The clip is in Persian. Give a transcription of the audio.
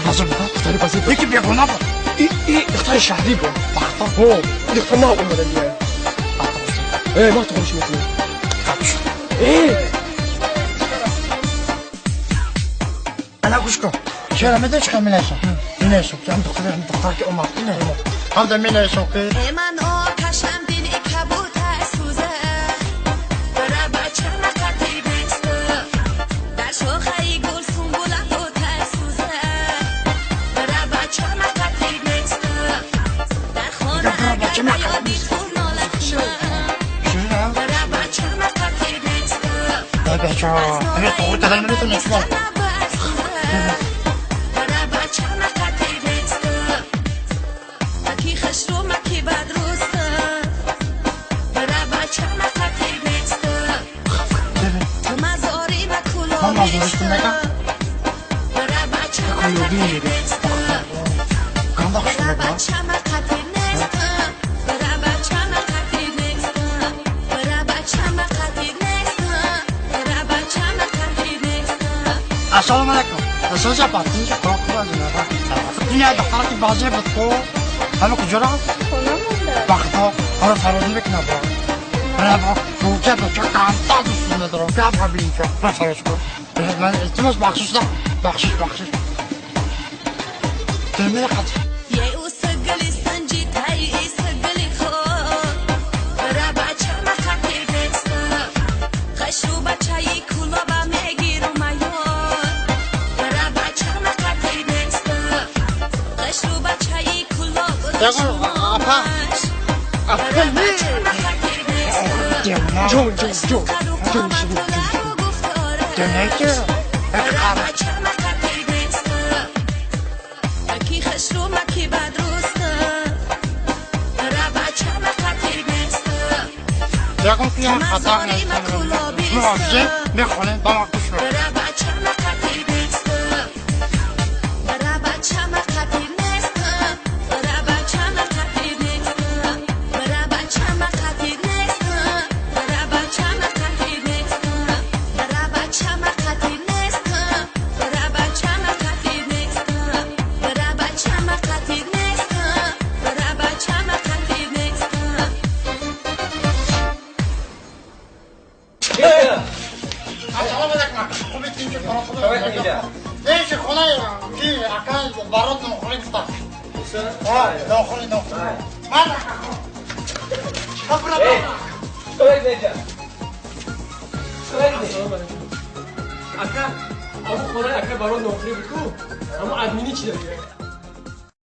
بازم اختاري بازم يكي بيكون نبض اختاري الشهري بو بختار هو اللي اختار معه أمه اللي إيه ما تقولش مثلي إيه انا اقولكم شو ما دش كم مناسو مناسو كم دختر که اومد نه هم ده مناسو که من آتشم دل کبوت سوزه برای بچه نکتی بسته در شاخه گل سنبول آتش سوزه برای بچه نکتی بسته در خانه اگر بیادی تو نالتونه برای بچه نکتی بسته بچه اگه تو خود دادن نمیتونی اسمال برای بچه نکتی بسته مکی خش رو مکی بد روسته برای بچه نکتی بسته تو مزاری و کلو بیسته برای بچه نکتی بسته برای بچه نکتی نسته برای بچه نکتی نسته برای بچه نکتی نسته برای بچه نکتی نسته السلام علیکم اصلا جبهتی کار کنم دنیا دختر که بازی بود کو همه کجا رفت وقتا آره فرار میکنه برای بچه کم تا دوست ندارم گپ ببین که بفرش کن من التماس بخشش ده بخشش دلمه خط یه او سگلی سنجی تایی سگلی خود برای بچه نکتی بسته خشو بچهی کلا با میگیر و میاد برای بچه نکتی بسته خشو بچهی کلا و شماش برای بچه نکتی بسته جو دنیا که برای بچه نکتی بسته مکی خش رو مکی بد روسته برای بچه نکتی بسته یکم که خطا نیست مواجه میخونه با ما کش رو برای بچه نکتی بسته برای بچه نکتی نسته برای بچه نکتی نسته برای بچه نکتی نسته برای بچه نکتی نسته برای بچه نکتی نسته برای بچه نکتی نسته برای بچه نکتی نسته برای بچه نکتی نسته السلام علیکم خوبی تین که فرا خوبی دیگه خونه کی اکان برات نخوری بستا نخوری من اکا اما خونه اکا برای نوکری بکو اما ادمینی چی داری؟